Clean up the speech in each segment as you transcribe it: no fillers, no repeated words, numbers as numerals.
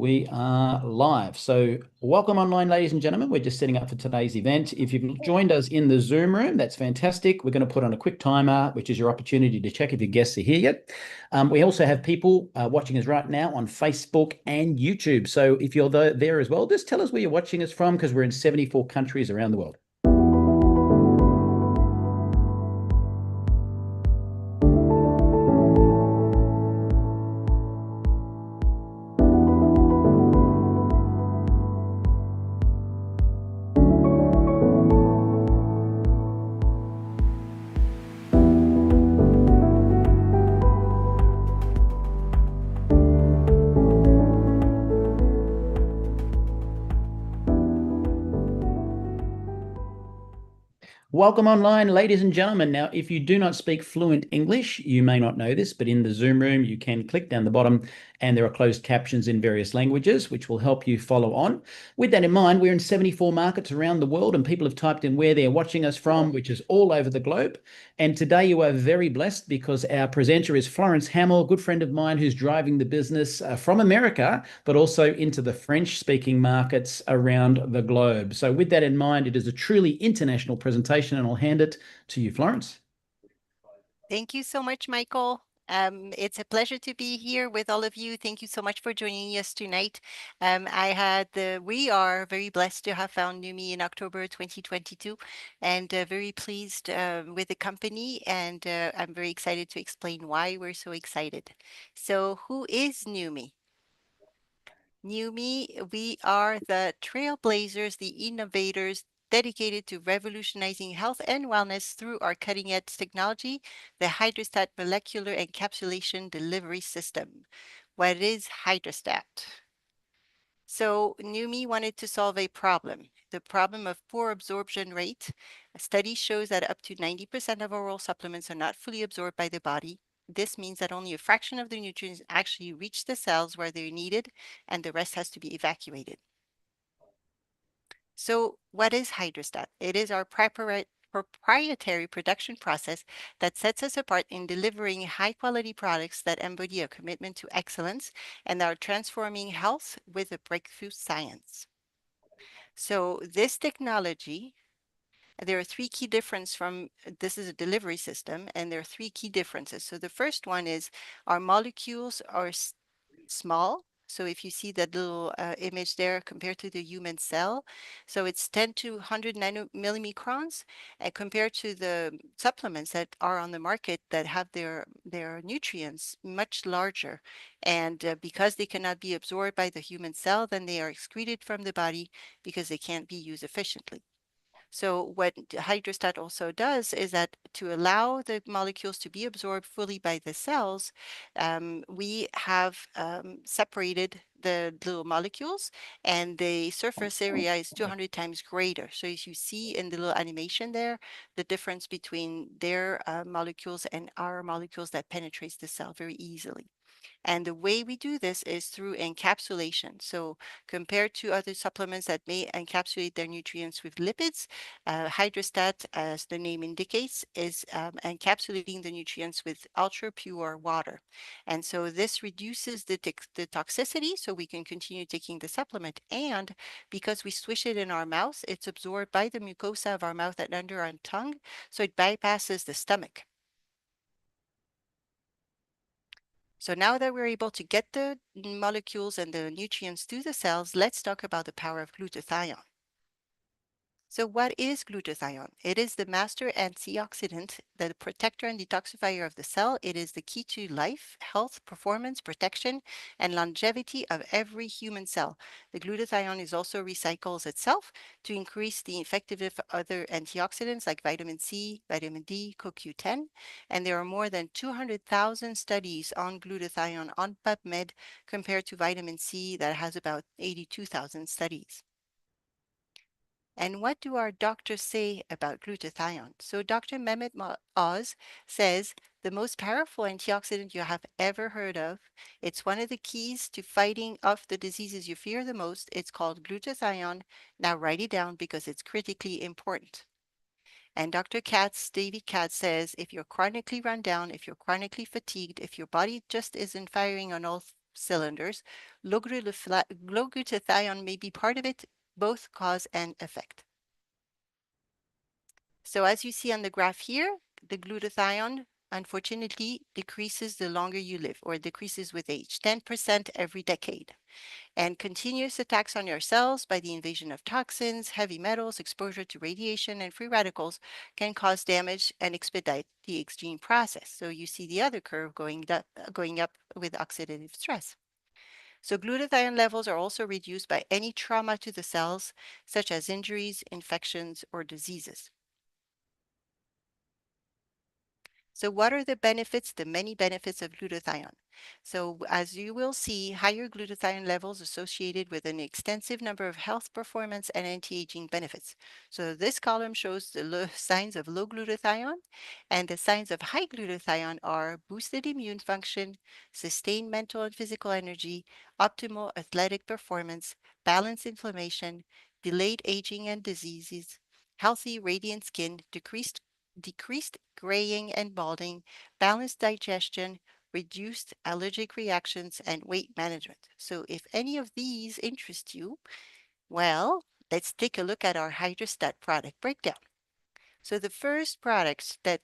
we are live. So welcome online, ladies and gentlemen. We're just setting up for today's event. If you've joined us in the Zoom room, that's fantastic. We're going to put on a quick timer, which is your opportunity to check if your guests are here yet. We also have people watching us right now on Facebook and YouTube. So if you're there as well, just tell us where you're watching us from, because we're in 74 countries around the world. Welcome online, ladies and gentlemen. Now, if you do not speak fluent English, you may not know this, but in the Zoom room, you can click down the bottom and there are closed captions in various languages, which will help you follow on. With that in mind, we're in 74 markets around the world and people have typed in where they're watching us from, which is all over the globe. And today you are very blessed because our presenter is Florence Hamill, a good friend of mine who's driving the business from America, but also into the French-speaking markets around the globe. So with that in mind, it is a truly international presentation, and I'll hand it to you, Florence. Thank you so much, Michael. It's a pleasure to be here with all of you. Thank you so much for joining us tonight. We are very blessed to have found Neumi in October 2022 and very pleased with the company. And I'm very excited to explain why we're so excited. So who is Neumi? Neumi, we are the trailblazers, the innovators dedicated to revolutionizing health and wellness through our cutting-edge technology, the Hydrostat molecular encapsulation delivery system. What is Hydrostat? So Neumi wanted to solve a problem, the problem of poor absorption rate. A study shows that up to 90% of oral supplements are not fully absorbed by the body. This means that only a fraction of the nutrients actually reach the cells where they're needed, and the rest has to be evacuated. So what is Hydrostat? It is our proprietary production process that sets us apart in delivering high-quality products that embody a commitment to excellence and are transforming health with a breakthrough science. So this technology, there are three key differences this is a delivery system, and there are three key differences. So the first one is our molecules are small. So if you see that little image there compared to the human cell, so it's 10 to 100 millimicrons, and compared to the supplements that are on the market that have their nutrients much larger. And because they cannot be absorbed by the human cell, then they are excreted from the body because they can't be used efficiently. So what Hydrostat also does is that to allow the molecules to be absorbed fully by the cells, we have separated the little molecules, and the surface area is 200 times greater. So as you see in the little animation there, the difference between their molecules and our molecules that penetrates the cell very easily. And the way we do this is through encapsulation. So compared to other supplements that may encapsulate their nutrients with lipids, Hydrostat, as the name indicates, is encapsulating the nutrients with ultra pure water. And so this reduces the toxicity, so we can continue taking the supplement. And because we swish it in our mouth, it's absorbed by the mucosa of our mouth and under our tongue, so it bypasses the stomach. So now that we're able to get the molecules and the nutrients to the cells, let's talk about the power of glutathione. So what is glutathione? It is the master antioxidant, the protector and detoxifier of the cell. It is the key to life, health, performance, protection, and longevity of every human cell. The glutathione is also recycles itself to increase the effectiveness of other antioxidants like vitamin C, vitamin D, CoQ10, and there are more than 200,000 studies on glutathione on PubMed compared to vitamin C that has about 82,000 studies. And what do our doctors say about glutathione? So Dr. Mehmet Oz says, the most powerful antioxidant you have ever heard of. It's one of the keys to fighting off the diseases you fear the most. It's called glutathione. Now write it down because it's critically important. And David Katz says, if you're chronically run down, if you're chronically fatigued, if your body just isn't firing on all cylinders. Low glutathione may be part of it, both cause and effect. So as you see on the graph here, the glutathione unfortunately decreases the longer you live, or decreases with age, 10% every decade. And continuous attacks on your cells by the invasion of toxins, heavy metals, exposure to radiation, and free radicals can cause damage and expedite the age gene process. So you see the other curve going up with oxidative stress. So glutathione levels are also reduced by any trauma to the cells, such as injuries, infections, or diseases. So what are the benefits, the many benefits of glutathione? So as you will see, higher glutathione levels associated with an extensive number of health performance and anti-aging benefits. So this column shows the signs of low glutathione, and the signs of high glutathione are boosted immune function, sustained mental and physical energy, optimal athletic performance, balanced inflammation, delayed aging and diseases, healthy radiant skin, decreased graying and balding, balanced digestion, reduced allergic reactions, and weight management. So if any of these interest you, well, let's take a look at our hydrostat product breakdown. So the first products that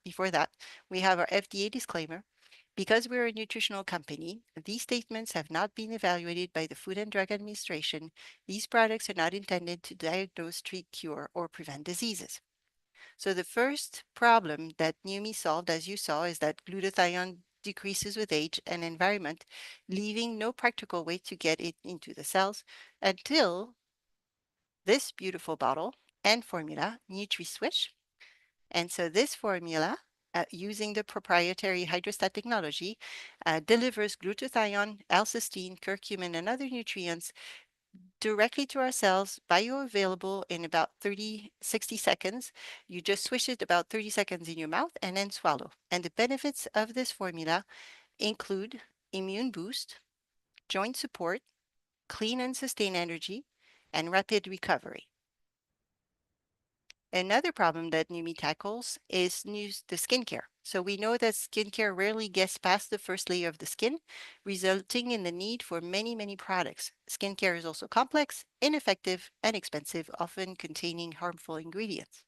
before that, we have our FDA disclaimer. Because we're a nutritional company, these statements have not been evaluated by the Food and Drug Administration. These products are not intended to diagnose, treat, cure, or prevent diseases. So the first problem that Neumi solved, as you saw, is that glutathione decreases with age and environment, leaving no practical way to get it into the cells until this beautiful bottle and formula, NutriSwish. And so this formula, using the proprietary hydrostat technology, delivers glutathione, L-cysteine, curcumin, and other nutrients directly to our cells, bioavailable in about 60 seconds. You just swish it about 30 seconds in your mouth and then swallow. And the benefits of this formula include immune boost, joint support, clean and sustained energy, and rapid recovery. Another problem that Numi tackles is the skincare. So we know that skincare rarely gets past the first layer of the skin, resulting in the need for many, many products. Skincare is also complex, ineffective, and expensive, often containing harmful ingredients.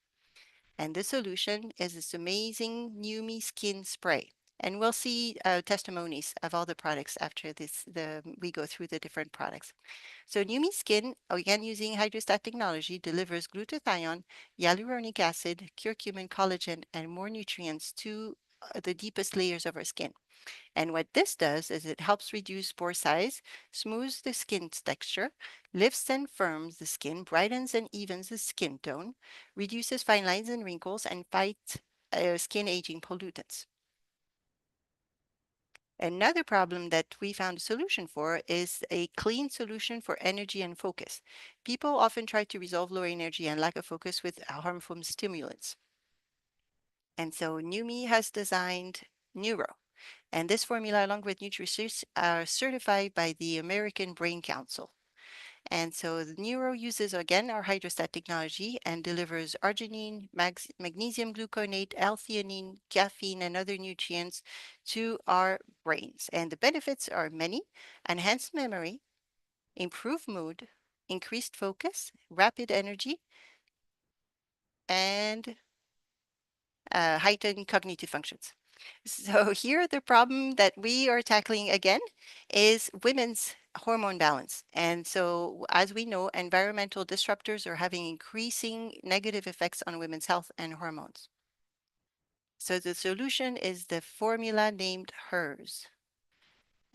And the solution is this amazing Numi skin spray. And we'll see testimonies of all the products after we go through the different products. So Numi Skin, again using hydrostat technology, delivers glutathione, hyaluronic acid, curcumin, collagen, and more nutrients to the deepest layers of our skin. And what this does is it helps reduce pore size, smooths the skin's texture, lifts and firms the skin, brightens and evens the skin tone, reduces fine lines and wrinkles, and fights skin aging pollutants. Another problem that we found a solution for is a clean solution for energy and focus. People often try to resolve low energy and lack of focus with harmful stimulants. And so Numi has designed Neuro. And this formula, along with NutriSys, are certified by the American Brain Council. And so the Neuro uses again our hydrostat technology and delivers arginine, magnesium gluconate, L-theanine, caffeine, and other nutrients to our brains. And the benefits are many: enhanced memory, improved mood, increased focus, rapid energy, and heightened cognitive functions. So here the problem that we are tackling again is women's hormone balance. And so as we know, environmental disruptors are having increasing negative effects on women's health and hormones. So the solution is the formula named HERS.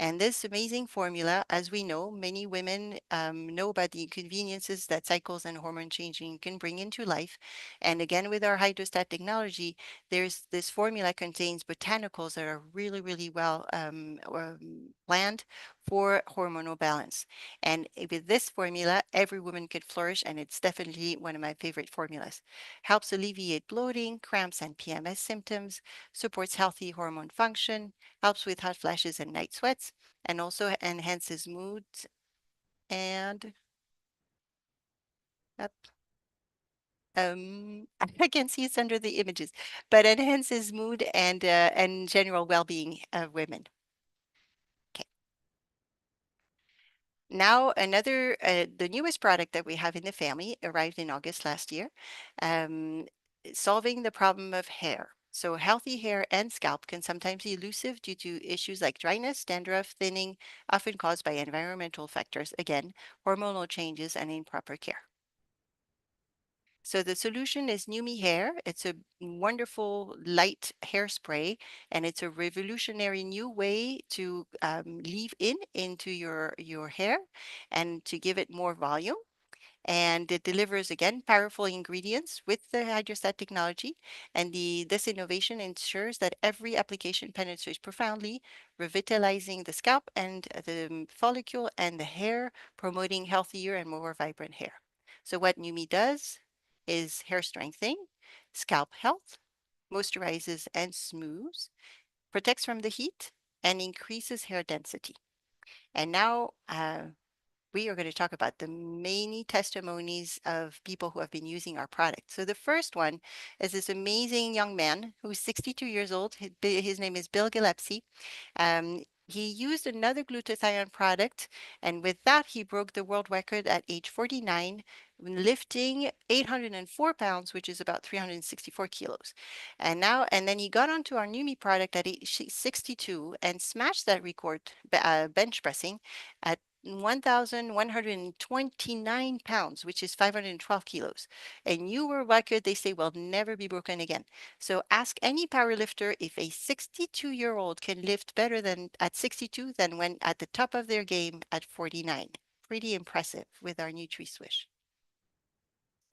And this amazing formula, as we know, many women know about the inconveniences that cycles and hormone changing can bring into life. And again, with our hydrostat technology, this formula contains botanicals that are really, really well planned for hormonal balance. And with this formula, every woman could flourish, and it's definitely one of my favorite formulas. Helps alleviate bloating, cramps, and PMS symptoms, supports healthy hormone function, helps with hot flashes and night sweats, and also enhances mood and up. I can see it's under the images, but enhances mood and general well-being of women. Okay. Now, the newest product that we have in the family arrived in August last year, um, solving the problem of hair. So, healthy hair and scalp can sometimes be elusive due to issues like dryness, dandruff, thinning, often caused by environmental factors, again, hormonal changes, and improper care. So the solution is Neumi Hair. It's a wonderful light hairspray, and it's a revolutionary new way to leave into your hair and to give it more volume. And it delivers again powerful ingredients with the hydrostat technology. And this innovation ensures that every application penetrates profoundly, revitalizing the scalp and the follicle and the hair, promoting healthier and more vibrant hair. So what Numi does is hair strengthening, scalp health, moisturizes and smooths, protects from the heat, and increases hair density. And now we are going to talk about the many testimonies of people who have been using our product. So the first one is this amazing young man who's 62 years old. His name is Bill Gillespie. He used another glutathione product, and with that, he broke the world record at age 49, lifting 804 pounds, which is about 364 kilos. And then he got onto our Numi product at age 62 and smashed that record bench pressing at 1,129 pounds, which is 512 kilos. A new world record, they say, will never be broken again. So ask any powerlifter if a 62-year-old can lift better than at 62 than when at the top of their game at 49. Pretty impressive with our Nutri-Swish.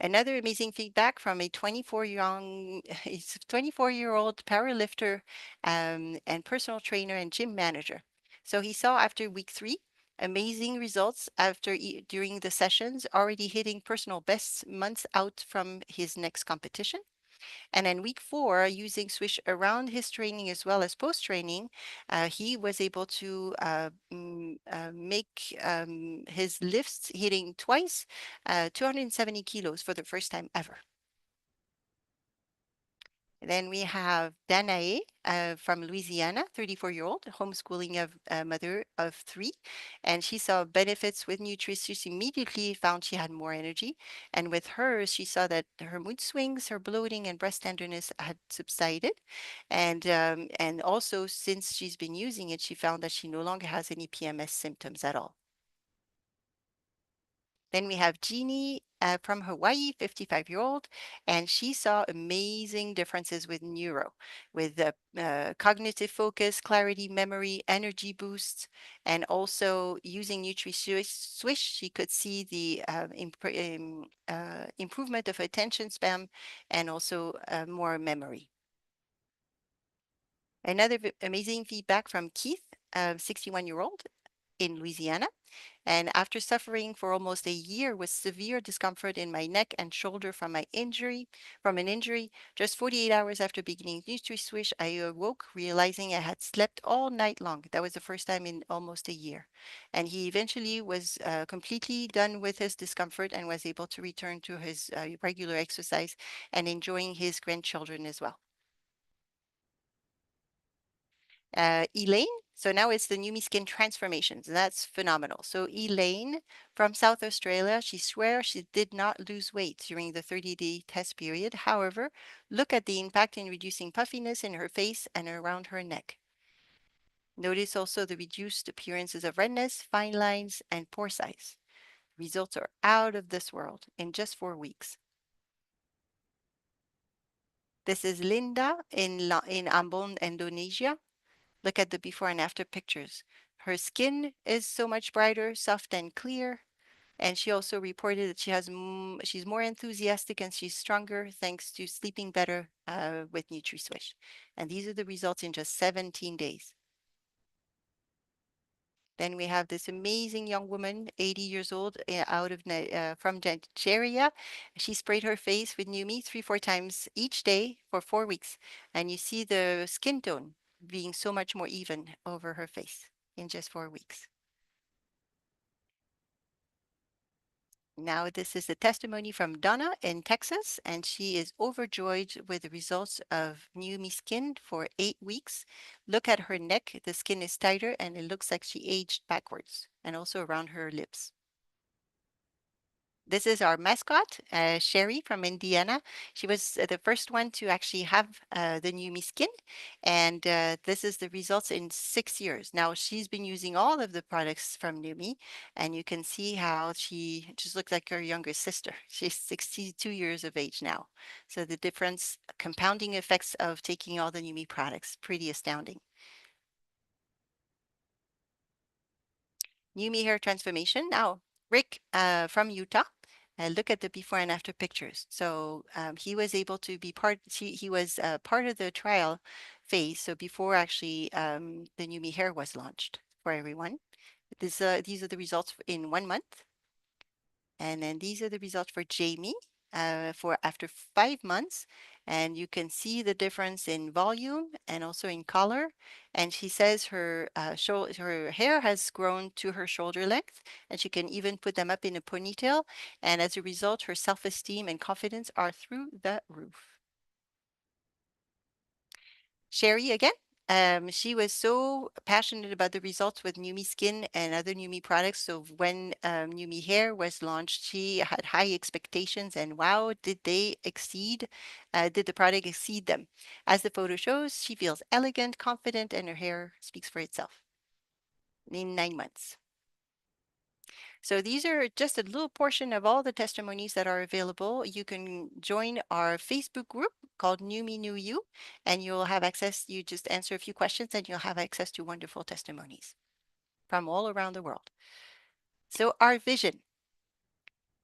Another amazing feedback from a 24-year-old power lifter and personal trainer and gym manager. So he saw after week 3 amazing results during the sessions, already hitting personal bests months out from his next competition. And in week 4, using Swish around his training as well as post training, he was able to make his lifts hitting twice 270 kilos for the first time ever. Then we have Danae from Louisiana, 34-year-old, homeschooling of a mother of 3. And she saw benefits with nutrition. She immediately found she had more energy. And with hers, she saw that her mood swings, her bloating, and breast tenderness had subsided. And also, since she's been using it, she found that she no longer has any PMS symptoms at all. Then we have Jeannie from Hawaii, 55-year-old, and she saw amazing differences with neuro, with cognitive focus, clarity, memory, energy boosts, and also using Nutri-Swish, she could see the improvement of attention span and also more memory. Another amazing feedback from Keith, 61-year-old in Louisiana. And after suffering for almost a year with severe discomfort in my neck and shoulder from an injury, just 48 hours after beginning NutriSwish, I awoke realizing I had slept all night long. That was the first time in almost a year. And he eventually was completely done with his discomfort and was able to return to his regular exercise and enjoying his grandchildren as well. Elaine. So now it's the Numi Skin Transformations. That's phenomenal. So Elaine from South Australia, she swears she did not lose weight during the 30-day test period. However, look at the impact in reducing puffiness in her face and around her neck. Notice also the reduced appearances of redness, fine lines, and pore size. Results are out of this world in just 4 weeks. This is Linda in Ambon, Indonesia. Look at the before and after pictures. Her skin is so much brighter, soft and clear. And she also reported that she's more enthusiastic and she's stronger thanks to sleeping better with NutriSwish. And these are the results in just 17 days. Then we have this amazing young woman, 80 years old, from Nigeria. She sprayed her face with Numi 3-4 times each day for 4 weeks. And you see the skin tone being so much more even over her face in just 4 weeks. Now, this is a testimony from Donna in Texas, and she is overjoyed with the results of Neumi Skin for 8 weeks. Look at her neck. The skin is tighter and it looks like she aged backwards, and also around her lips. This is our mascot, Sherry from Indiana. She was the first one to actually have the Neumi Skin, and this is the results in 6 years. Now she's been using all of the products from Neumi, and you can see how she just looks like her younger sister. She's 62 years of age now. So the difference, compounding effects of taking all the Neumi products, pretty astounding. Neumi hair transformation. Now, Rick from Utah. Look at the before and after pictures. So he was able to be part. He was part of the trial phase. So before actually the Neumi hair was launched for everyone. These are the results in 1 month. And then these are the results for Jamie for after 5 months. And you can see the difference in volume and also in color. And she says her hair has grown to her shoulder length, and she can even put them up in a ponytail. And as a result, her self-esteem and confidence are through the roof. Sherry again. She was so passionate about the results with Neumi Skin and other Neumi products. So when Neumi Hair was launched, she had high expectations, and wow, did they exceed? Did the product exceed them? As the photo shows, she feels elegant, confident, and her hair speaks for itself in 9 months. So these are just a little portion of all the testimonies that are available. You can join our Facebook group called Neumi Knew You, and you'll have access. You just answer a few questions and you'll have access to wonderful testimonies from all around the world. So our vision.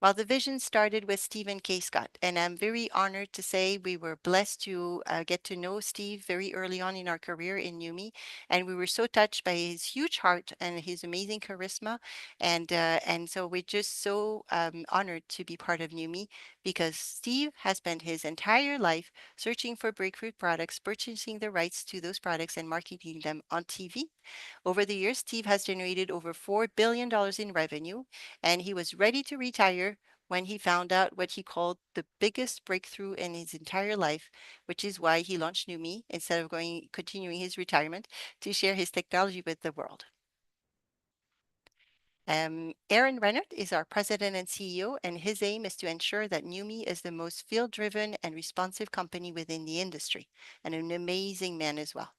Well, the vision started with Stephen K. Scott, and I'm very honored to say we were blessed to get to know Steve very early on in our career in Numi, and we were so touched by his huge heart and his amazing charisma, and so we're just so honored to be part of Numi because Steve has spent his entire life searching for breakthrough products, purchasing the rights to those products, and marketing them on TV. Over the years, Steve has generated over $4 billion in revenue, and he was ready to retire when he found out what he called the biggest breakthrough in his entire life, which is why he launched Numi instead of continuing his retirement to share his technology with the world. Aaron Rennert is our president and CEO, and his aim is to ensure that Numi is the most field-driven and responsive company within the industry, and an amazing man as well.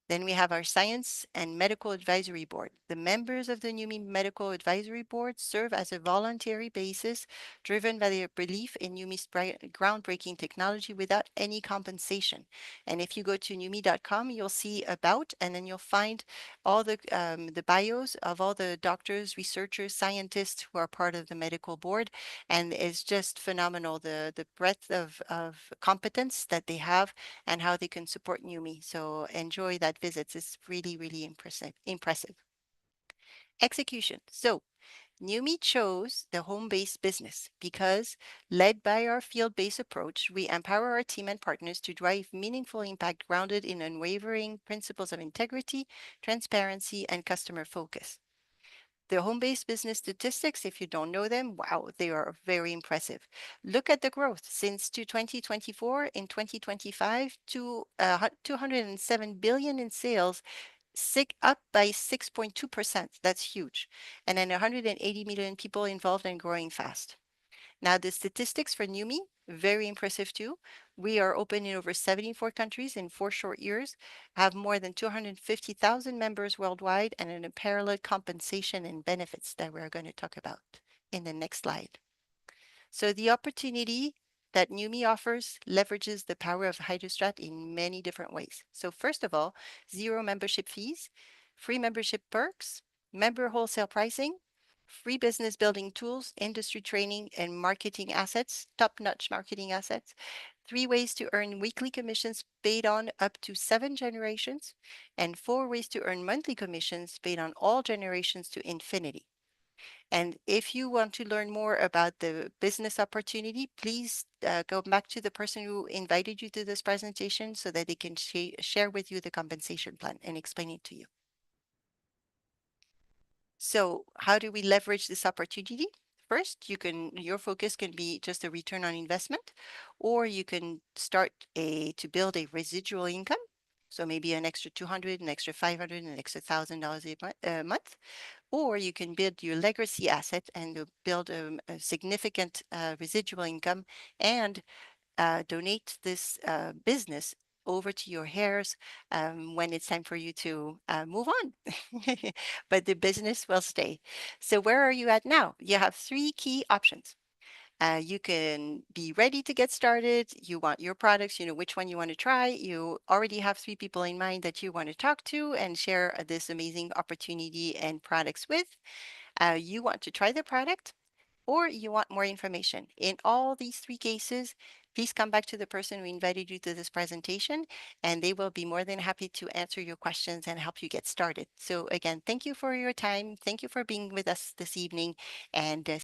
Then we have our Science and Medical Advisory Board. The members of the NUMI Medical Advisory Board serve as a voluntary basis driven by their belief in NUMI's groundbreaking technology without any compensation. And if you go to NUMI.com, you'll see about, and then you'll find all the bios of all the doctors, researchers, scientists who are part of the medical board. And it's just phenomenal, the breadth of competence that they have and how they can support NUMI. So enjoy that visit. It's really, really impressive. Execution. So NUMI chose the home-based business because, led by our field-based approach, we empower our team and partners to drive meaningful impact grounded in unwavering principles of integrity, transparency, and customer focus. The home-based business statistics, if you don't know them, wow, they are very impressive. Look at the growth since 2024 in 2025 to 207 billion in sales, up by 6.2%. That's huge. And then 180 million people involved and growing fast. Now, the statistics for Numi, very impressive too. We are open in over 74 countries in 4 short years, have more than 250,000 members worldwide, and an unparalleled compensation and benefits that we're going to talk about in the next slide. So the opportunity that Numi offers leverages the power of Hydrostrat in many different ways. So first of all, zero membership fees, free membership perks, member wholesale pricing, free business building tools, industry training, and marketing assets, top-notch marketing assets, 3 ways to earn weekly commissions paid on up to 7 generations, and 4 ways to earn monthly commissions paid on all generations to infinity. And if you want to learn more about the business opportunity, please go back to the person who invited you to this presentation so that they can share with you the compensation plan and explain it to you. So how do we leverage this opportunity? first, your focus can be just a return on investment, or you can start to build a residual income. So maybe an extra 200, an extra 500, an extra $1,000 a month, or you can build your legacy asset and build a significant residual income and donate this business over to your heirs when it's time for you to move on. But the business will stay. So, where are you at now? You have three key options. You can be ready to get started. You want your products, you know which one you want to try. You already have three people in mind that you want to talk to and share this amazing opportunity and products with. You want to try the product or you want more information. In all these three cases, please come back to the person who invited you to this presentation, and they will be more than happy to answer your questions and help you get started. So again, thank you for your time. Thank you for being with us this evening, and